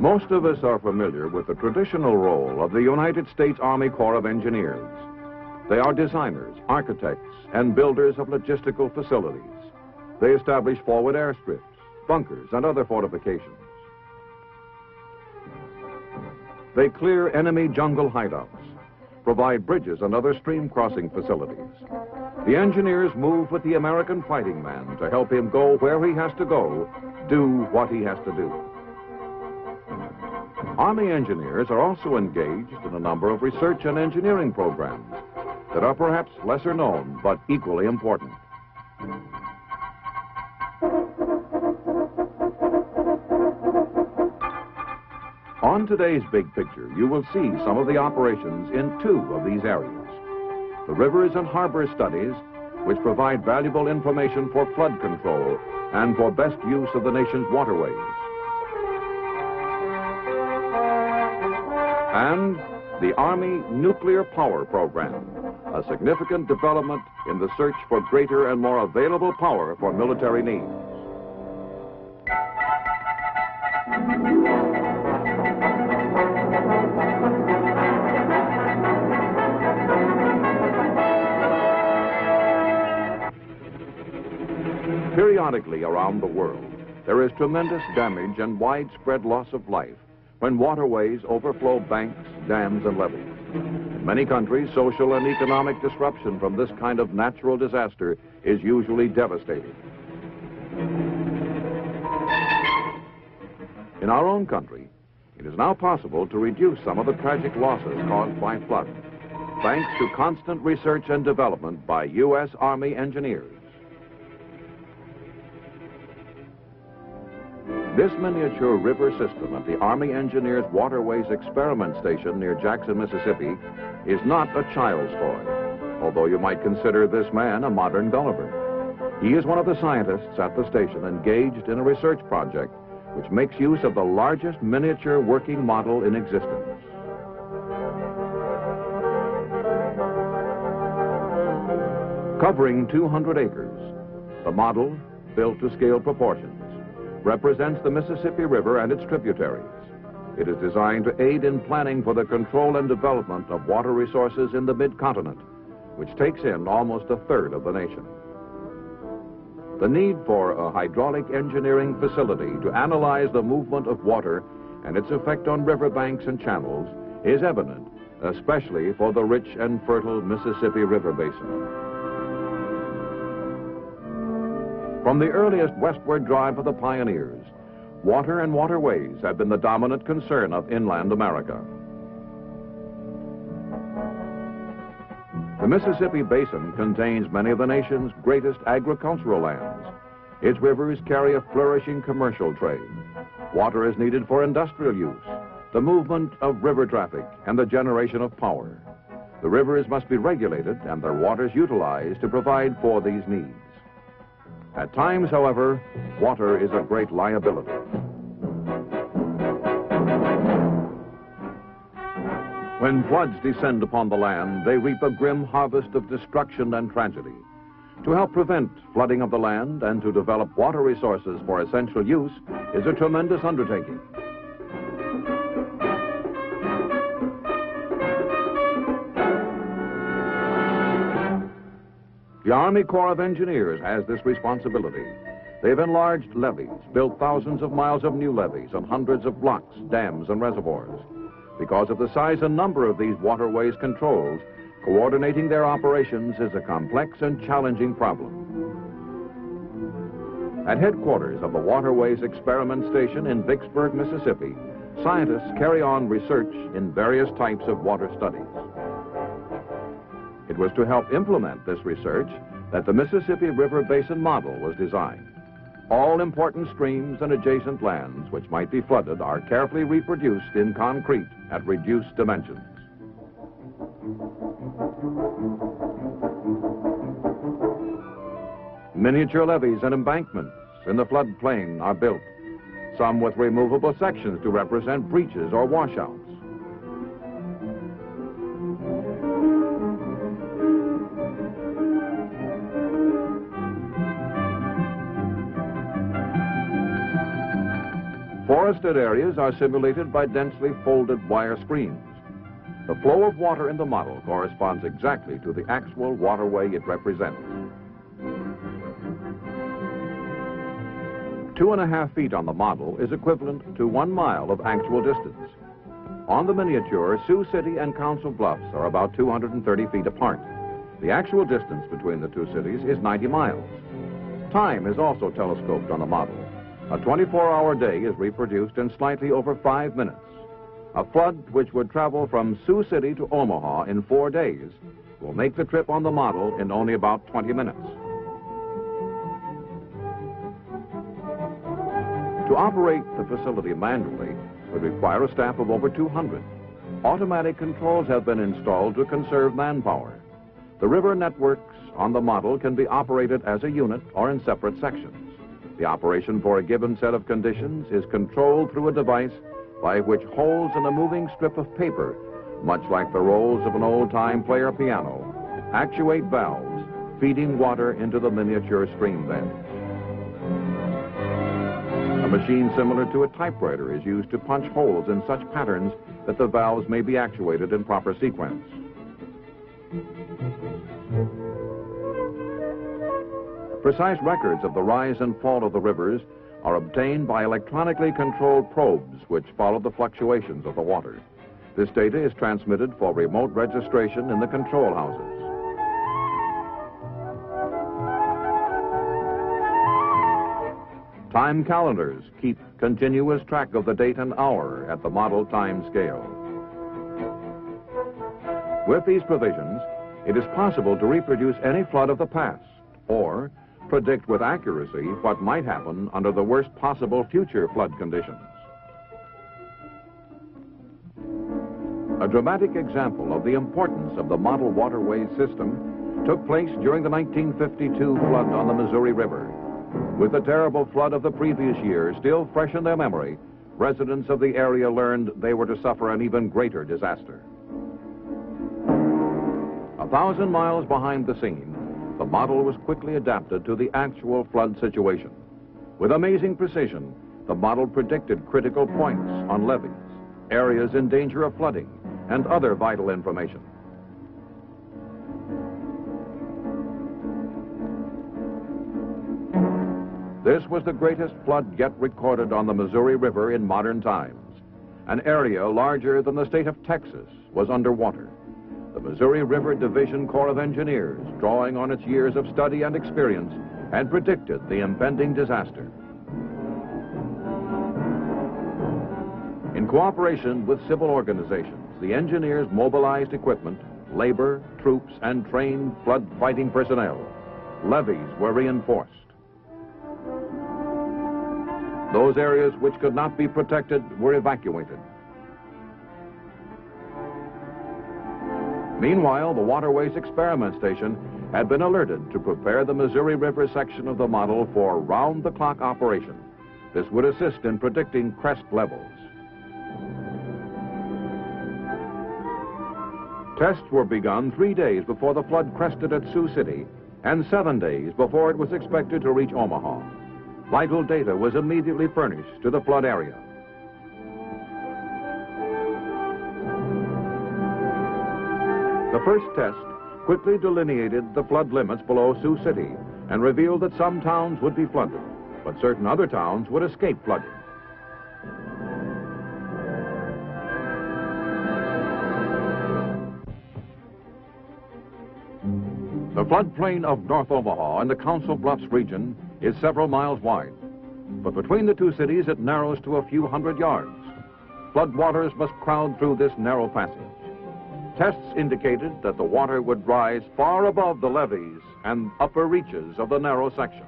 Most of us are familiar with the traditional role of the United States Army Corps of Engineers. They are designers, architects, and builders of logistical facilities. They establish forward airstrips, bunkers, and other fortifications. They clear enemy jungle hideouts, provide bridges and other stream crossing facilities. The engineers move with the American fighting man to help him go where he has to go, do what he has to do. Army engineers are also engaged in a number of research and engineering programs that are perhaps lesser known but equally important. On today's big picture, you will see some of the operations in two of these areas. The rivers and harbor studies, which provide valuable information for flood control and for best use of the nation's waterways. And the Army Nuclear Power Program, a significant development in the search for greater and more available power for military needs. Periodically around the world, there is tremendous damage and widespread loss of life when waterways overflow banks, dams, and levees. In many countries, social and economic disruption from this kind of natural disaster is usually devastating. In our own country, it is now possible to reduce some of the tragic losses caused by flood, thanks to constant research and development by U.S. Army engineers. This miniature river system at the Army Engineers Waterways Experiment Station near Jackson, Mississippi, is not a child's toy, although you might consider this man a modern Gulliver. He is one of the scientists at the station engaged in a research project which makes use of the largest miniature working model in existence. Covering 200 acres, the model, built to scale proportions, represents the Mississippi River and its tributaries. It is designed to aid in planning for the control and development of water resources in the mid-continent, which takes in almost a third of the nation. The need for a hydraulic engineering facility to analyze the movement of water and its effect on riverbanks and channels is evident, especially for the rich and fertile Mississippi River basin. From the earliest westward drive of the pioneers, water and waterways have been the dominant concern of inland America. The Mississippi Basin contains many of the nation's greatest agricultural lands. Its rivers carry a flourishing commercial trade. Water is needed for industrial use, the movement of river traffic, and the generation of power. The rivers must be regulated and their waters utilized to provide for these needs. At times, however, water is a great liability. When floods descend upon the land, they reap a grim harvest of destruction and tragedy. To help prevent flooding of the land and to develop water resources for essential use is a tremendous undertaking. The Army Corps of Engineers has this responsibility. They've enlarged levees, built thousands of miles of new levees and hundreds of blocks, dams, and reservoirs. Because of the size and number of these waterways controls, coordinating their operations is a complex and challenging problem. At headquarters of the Waterways Experiment Station in Vicksburg, Mississippi, scientists carry on research in various types of water studies. It was to help implement this research that the Mississippi River Basin model was designed. All important streams and adjacent lands which might be flooded are carefully reproduced in concrete at reduced dimensions. Miniature levees and embankments in the floodplain are built, some with removable sections to represent breaches or washouts. Forested areas are simulated by densely folded wire screens. The flow of water in the model corresponds exactly to the actual waterway it represents. 2.5 feet on the model is equivalent to 1 mile of actual distance. On the miniature, Sioux City and Council Bluffs are about 230 feet apart. The actual distance between the two cities is 90 miles. Time is also telescoped on the model. A 24-hour day is reproduced in slightly over 5 minutes. A flood which would travel from Sioux City to Omaha in 4 days will make the trip on the model in only about 20 minutes. To operate the facility manually would require a staff of over 200. Automatic controls have been installed to conserve manpower. The river networks on the model can be operated as a unit or in separate sections. The operation for a given set of conditions is controlled through a device by which holes in a moving strip of paper, much like the rolls of an old-time player piano, actuate valves feeding water into the miniature stream bed. A machine similar to a typewriter is used to punch holes in such patterns that the valves may be actuated in proper sequence. Precise records of the rise and fall of the rivers are obtained by electronically controlled probes which follow the fluctuations of the water. This data is transmitted for remote registration in the control houses. Time calendars keep continuous track of the date and hour at the model time scale. With these provisions, it is possible to reproduce any flood of the past or predict with accuracy what might happen under the worst possible future flood conditions. A dramatic example of the importance of the model waterway system took place during the 1952 flood on the Missouri River. With the terrible flood of the previous year still fresh in their memory, residents of the area learned they were to suffer an even greater disaster. 1,000 miles behind the scene, the model was quickly adapted to the actual flood situation. With amazing precision, the model predicted critical points on levees, areas in danger of flooding, and other vital information. This was the greatest flood yet recorded on the Missouri River in modern times. An area larger than the state of Texas was underwater. The Missouri River Division Corps of Engineers, drawing on its years of study and experience, had predicted the impending disaster. In cooperation with civil organizations, the engineers mobilized equipment, labor, troops, and trained flood-fighting personnel. Levees were reinforced. Those areas which could not be protected were evacuated. Meanwhile, the Waterways Experiment Station had been alerted to prepare the Missouri River section of the model for round-the-clock operation. This would assist in predicting crest levels. Tests were begun 3 days before the flood crested at Sioux City and 7 days before it was expected to reach Omaha. Vital data was immediately furnished to the flood area. The first test quickly delineated the flood limits below Sioux City and revealed that some towns would be flooded, but certain other towns would escape flooding. The floodplain of North Omaha and the Council Bluffs region is several miles wide, but between the two cities it narrows to a few hundred yards. Floodwaters must crowd through this narrow passage. Tests indicated that the water would rise far above the levees and upper reaches of the narrow section.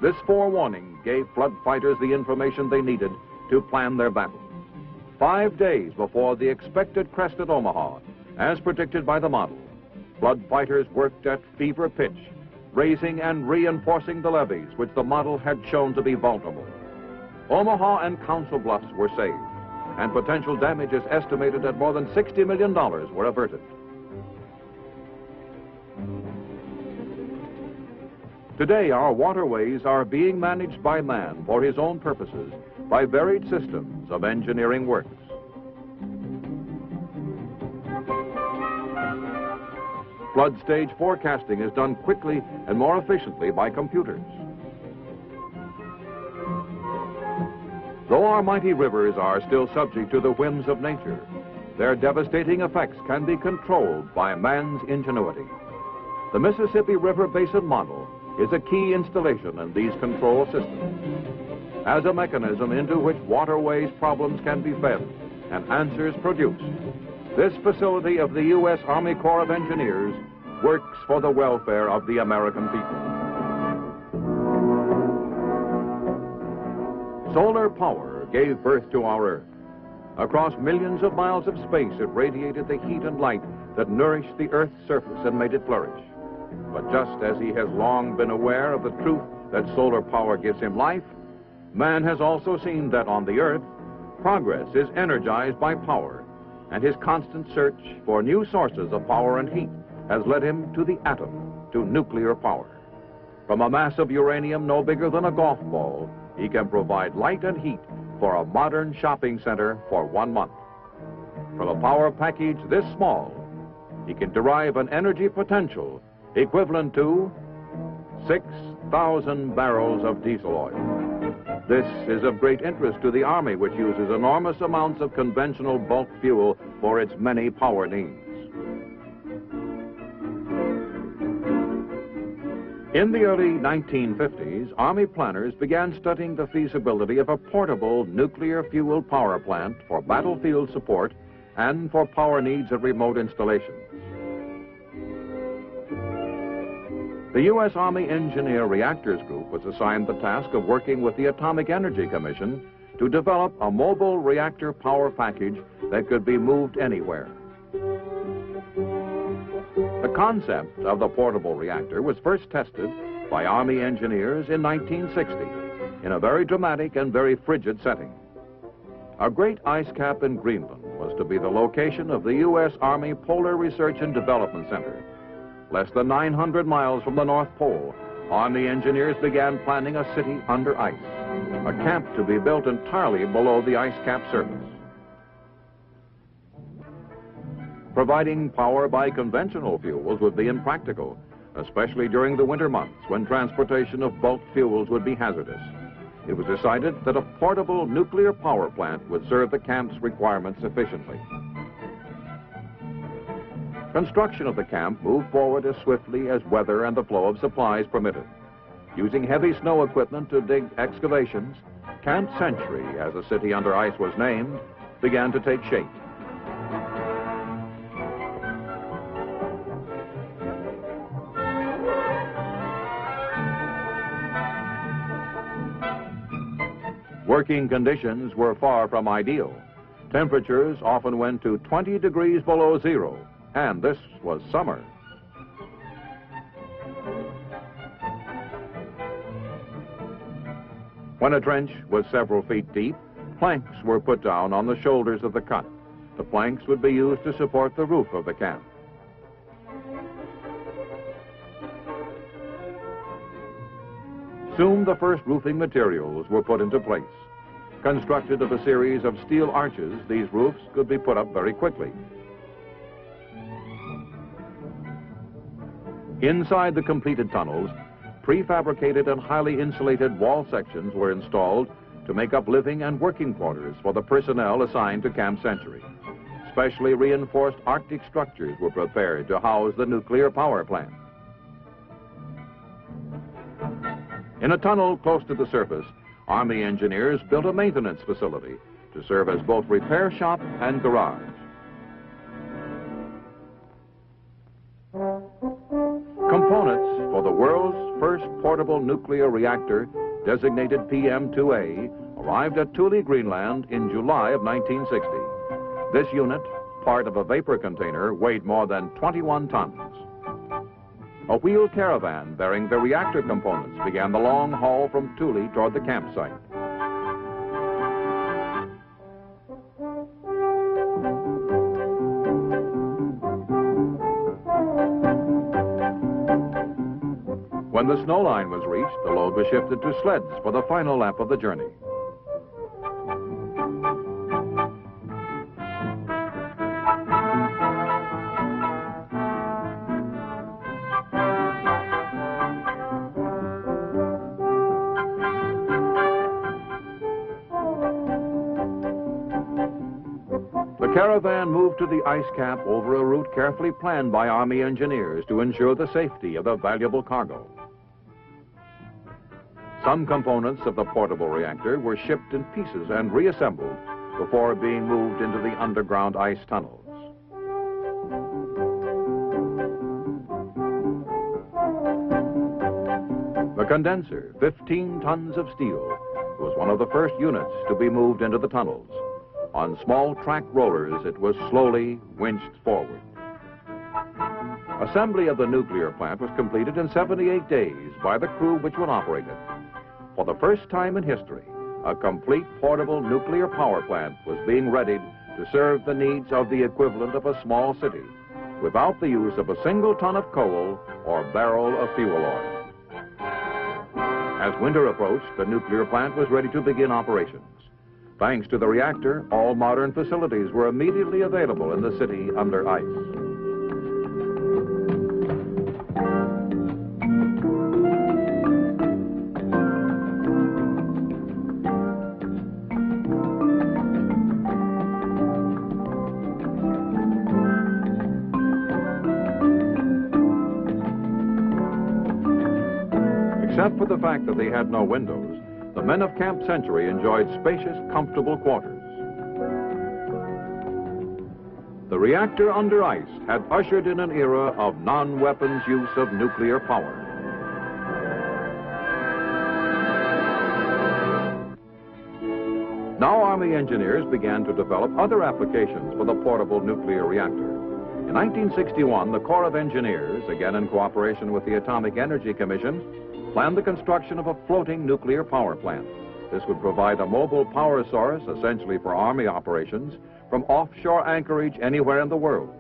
This forewarning gave flood fighters the information they needed to plan their battle. 5 days before the expected crest at Omaha, as predicted by the model, flood fighters worked at fever pitch, raising and reinforcing the levees which the model had shown to be vulnerable. Omaha and Council Bluffs were saved, and potential damages estimated at more than $60 million were averted. Today, our waterways are being managed by man for his own purposes by varied systems of engineering works. Flood stage forecasting is done quickly and more efficiently by computers. Though our mighty rivers are still subject to the whims of nature, their devastating effects can be controlled by man's ingenuity. The Mississippi River Basin Model is a key installation in these control systems. As a mechanism into which waterways problems can be fed and answers produced, this facility of the U.S. Army Corps of Engineers works for the welfare of the American people. Solar power gave birth to our Earth. Across millions of miles of space, it radiated the heat and light that nourished the Earth's surface and made it flourish. But just as he has long been aware of the truth that solar power gives him life, man has also seen that on the Earth, progress is energized by power, and his constant search for new sources of power and heat has led him to the atom, to nuclear power. From a mass of uranium no bigger than a golf ball, he can provide light and heat for a modern shopping center for 1 month. From a power package this small, he can derive an energy potential equivalent to 6,000 barrels of diesel oil. This is of great interest to the Army, which uses enormous amounts of conventional bulk fuel for its many power needs. In the early 1950s, Army planners began studying the feasibility of a portable nuclear fuel power plant for battlefield support and for power needs at remote installations. The U.S. Army Engineer Reactors Group was assigned the task of working with the Atomic Energy Commission to develop a mobile reactor power package that could be moved anywhere. The concept of the portable reactor was first tested by Army engineers in 1960 in a very dramatic and very frigid setting. A great ice cap in Greenland was to be the location of the U.S. Army Polar Research and Development Center. Less than 900 miles from the North Pole, Army engineers began planning a city under ice, a camp to be built entirely below the ice cap surface. Providing power by conventional fuels would be impractical, especially during the winter months when transportation of bulk fuels would be hazardous. It was decided that a portable nuclear power plant would serve the camp's requirements efficiently. Construction of the camp moved forward as swiftly as weather and the flow of supplies permitted. Using heavy snow equipment to dig excavations, Camp Century, as a city under ice was named, began to take shape. Working conditions were far from ideal. Temperatures often went to 20 degrees below zero, and this was summer. When a trench was several feet deep, planks were put down on the shoulders of the cut. The planks would be used to support the roof of the camp. Soon the first roofing materials were put into place. Constructed of a series of steel arches, these roofs could be put up very quickly. Inside the completed tunnels, prefabricated and highly insulated wall sections were installed to make up living and working quarters for the personnel assigned to Camp Century. Specially reinforced Arctic structures were prepared to house the nuclear power plant. In a tunnel close to the surface, Army engineers built a maintenance facility to serve as both repair shop and garage. Components for the world's first portable nuclear reactor, designated PM-2A, arrived at Thule, Greenland in July of 1960. This unit, part of a vapor container, weighed more than 21 tons. A wheeled caravan bearing the reactor components began the long haul from Thule toward the campsite. When the snow line was reached, the load was shifted to sleds for the final lap of the journey. The caravan moved to the ice cap over a route carefully planned by Army engineers to ensure the safety of the valuable cargo. Some components of the portable reactor were shipped in pieces and reassembled before being moved into the underground ice tunnels. The condenser, 15 tons of steel, was one of the first units to be moved into the tunnels. On small track rollers, it was slowly winched forward. Assembly of the nuclear plant was completed in 78 days by the crew which would operate it. For the first time in history, a complete portable nuclear power plant was being readied to serve the needs of the equivalent of a small city, without the use of a single ton of coal or barrel of fuel oil. As winter approached, the nuclear plant was ready to begin operations. Thanks to the reactor, all modern facilities were immediately available in the city under ice. Except for the fact that they had no windows, the men of Camp Century enjoyed spacious, comfortable quarters. The reactor under ice had ushered in an era of non-weapons use of nuclear power. Now Army engineers began to develop other applications for the portable nuclear reactor. In 1961, the Corps of Engineers, again in cooperation with the Atomic Energy Commission, planned the construction of a floating nuclear power plant. This would provide a mobile power source, essentially for Army operations, from offshore anchorage anywhere in the world.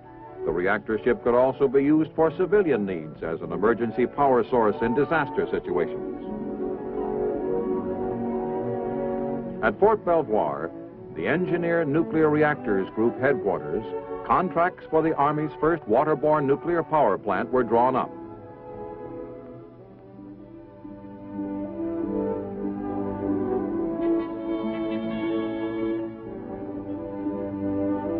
The reactor ship could also be used for civilian needs as an emergency power source in disaster situations. At Fort Belvoir, the Engineer Nuclear Reactors Group headquarters, contracts for the Army's first waterborne nuclear power plant were drawn up.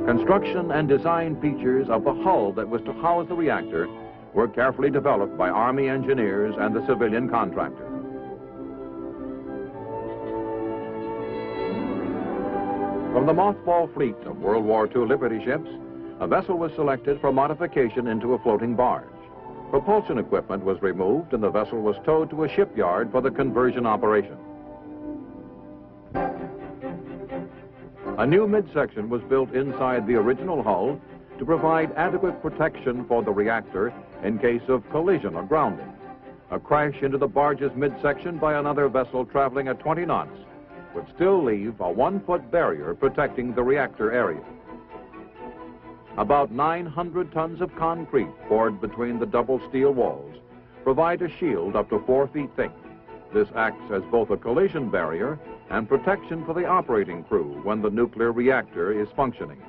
Construction and design features of the hull that was to house the reactor were carefully developed by Army engineers and the civilian contractor. From the mothball fleet of World War II Liberty ships, a vessel was selected for modification into a floating barge. Propulsion equipment was removed and the vessel was towed to a shipyard for the conversion operation. A new midsection was built inside the original hull to provide adequate protection for the reactor in case of collision or grounding. A crash into the barge's midsection by another vessel traveling at 20 knots would still leave a 1-foot barrier protecting the reactor area. About 900 tons of concrete poured between the double steel walls provide a shield up to 4 feet thick. This acts as both a collision barrier and protection for the operating crew when the nuclear reactor is functioning.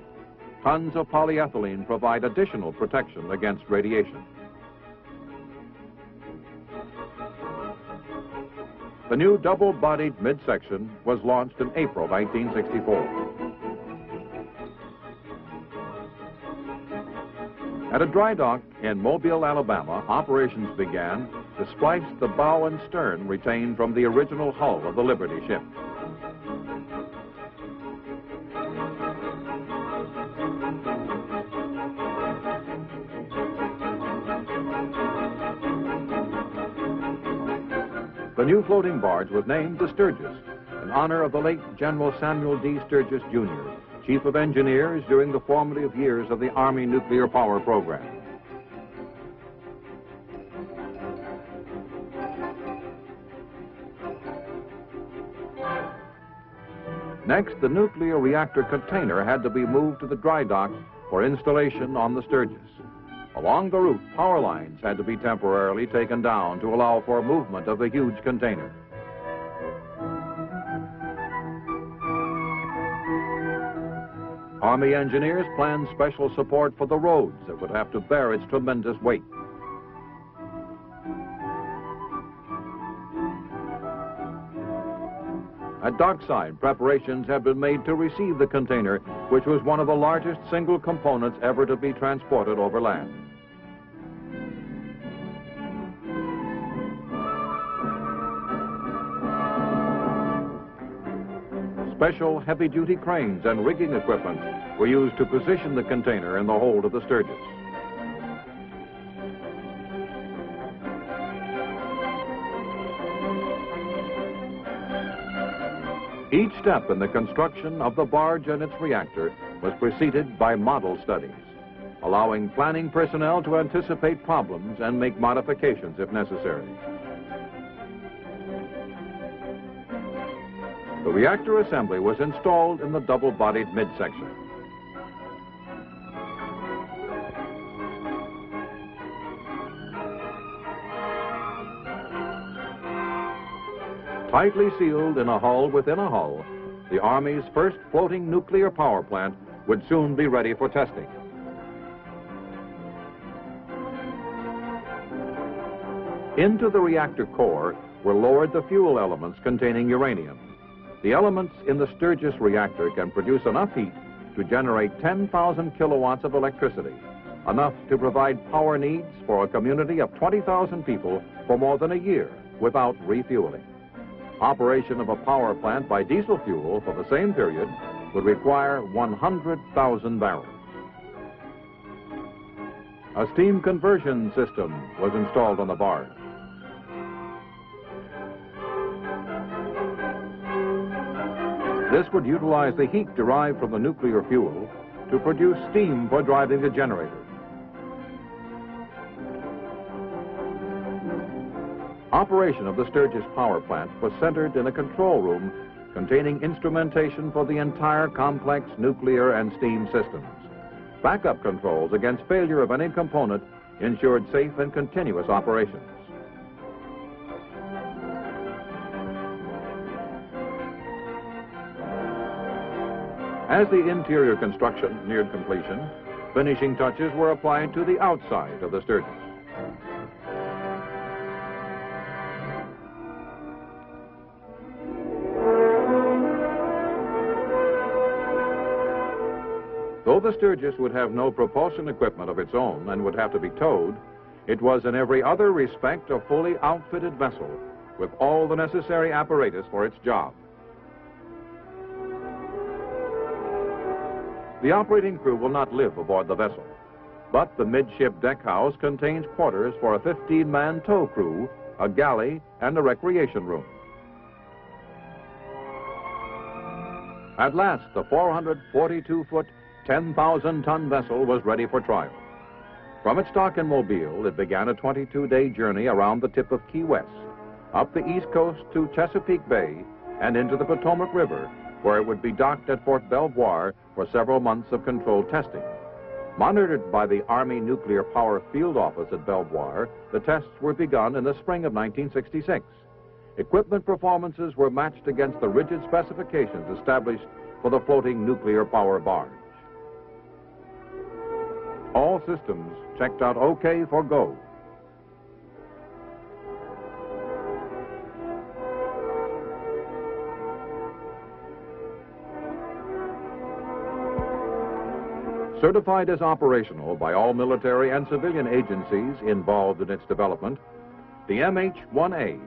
Tons of polyethylene provide additional protection against radiation. The new double-bodied midsection was launched in April 1964. At a dry dock in Mobile, Alabama, operations began to splice the bow and stern retained from the original hull of the Liberty ship. The new floating barge was named the Sturgis, in honor of the late General Samuel D. Sturgis, Jr., Chief of Engineers during the formative years of the Army nuclear power program. Next, the nuclear reactor container had to be moved to the dry dock for installation on the Sturgis. Along the route, power lines had to be temporarily taken down to allow for movement of the huge container. Army engineers planned special support for the roads that would have to bear its tremendous weight. At dockside, preparations have been made to receive the container, which was one of the largest single components ever to be transported over land. Special heavy-duty cranes and rigging equipment were used to position the container in the hold of the Sturgis. Each step in the construction of the barge and its reactor was preceded by model studies, allowing planning personnel to anticipate problems and make modifications if necessary. The reactor assembly was installed in the double-bodied midsection. Tightly sealed in a hull within a hull, the Army's first floating nuclear power plant would soon be ready for testing. Into the reactor core were lowered the fuel elements containing uranium. The elements in the Sturgis reactor can produce enough heat to generate 10,000 kilowatts of electricity, enough to provide power needs for a community of 20,000 people for more than a year without refueling. Operation of a power plant by diesel fuel for the same period would require 100,000 barrels. A steam conversion system was installed on the barge. This would utilize the heat derived from the nuclear fuel to produce steam for driving the generator. Operation of the Sturgis power plant was centered in a control room containing instrumentation for the entire complex nuclear and steam systems. Backup controls against failure of any component ensured safe and continuous operations. As the interior construction neared completion, finishing touches were applied to the outside of the Sturgis. Though the Sturgis would have no propulsion equipment of its own and would have to be towed, it was in every other respect a fully outfitted vessel with all the necessary apparatus for its job. The operating crew will not live aboard the vessel, but the midship deck house contains quarters for a 15-man tow crew, a galley, and a recreation room. At last, the 442-foot, 10,000-ton vessel was ready for trial. From its dock in Mobile, it began a 22-day journey around the tip of Key West, up the east coast to Chesapeake Bay, and into the Potomac River, where it would be docked at Fort Belvoir for several months of controlled testing. Monitored by the Army Nuclear Power Field Office at Belvoir, the tests were begun in the spring of 1966. Equipment performances were matched against the rigid specifications established for the floating nuclear power barge. All systems checked out OK for go. Certified as operational by all military and civilian agencies involved in its development, the MH-1A,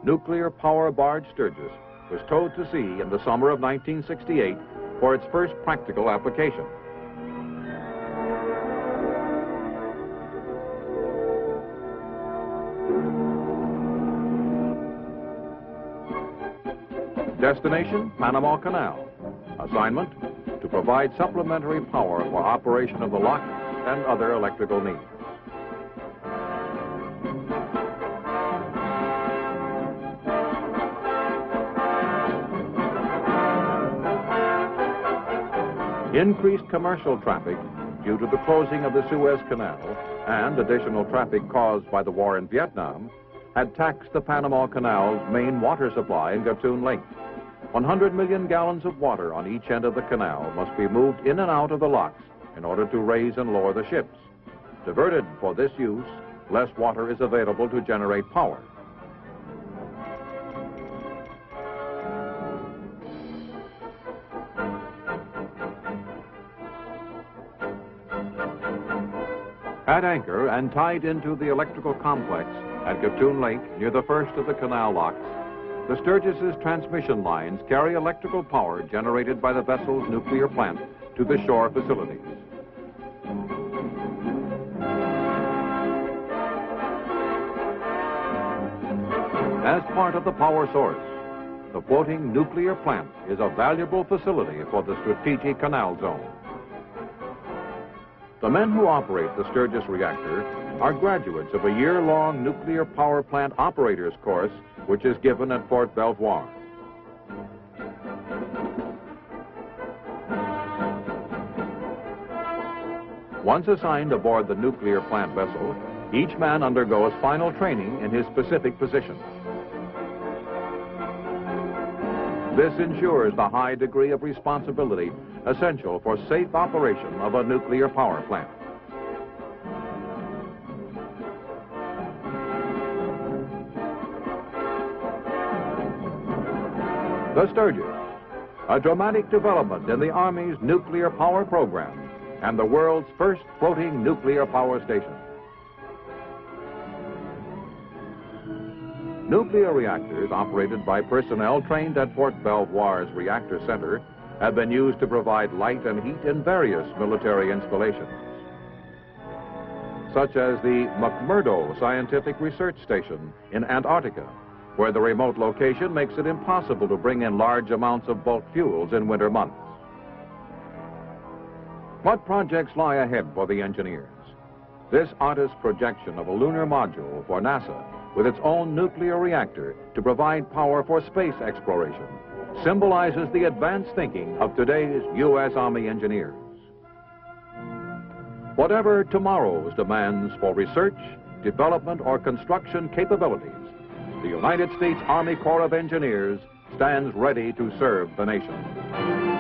nuclear power barge Sturgis, was towed to sea in the summer of 1968 for its first practical application. Destination, Panama Canal. Assignment, to provide supplementary power for operation of the lock and other electrical needs. Increased commercial traffic due to the closing of the Suez Canal and additional traffic caused by the war in Vietnam, had taxed the Panama Canal's main water supply in Gatun Lake. 100 million gallons of water on each end of the canal must be moved in and out of the locks in order to raise and lower the ships. Diverted for this use, less water is available to generate power. At anchor and tied into the electrical complex at Gatun Lake near the first of the canal locks, the Sturgis's transmission lines carry electrical power generated by the vessel's nuclear plant to the shore facilities. As part of the power source, the floating nuclear plant is a valuable facility for the strategic canal zone. The men who operate the Sturgis reactor are graduates of a year-long nuclear power plant operators course, which is given at Fort Belvoir. Once assigned aboard the nuclear plant vessel, each man undergoes final training in his specific position. This ensures the high degree of responsibility essential for safe operation of a nuclear power plant. The Sturgis, a dramatic development in the Army's nuclear power program and the world's first floating nuclear power station. Nuclear reactors operated by personnel trained at Fort Belvoir's Reactor Center have been used to provide light and heat in various military installations, such as the McMurdo Scientific Research Station in Antarctica, where the remote location makes it impossible to bring in large amounts of bulk fuels in winter months. What projects lie ahead for the engineers? This artist's projection of a lunar module for NASA with its own nuclear reactor to provide power for space exploration symbolizes the advanced thinking of today's U.S. Army engineers. Whatever tomorrow's demands for research, development, or construction capabilities, the United States Army Corps of Engineers stands ready to serve the nation.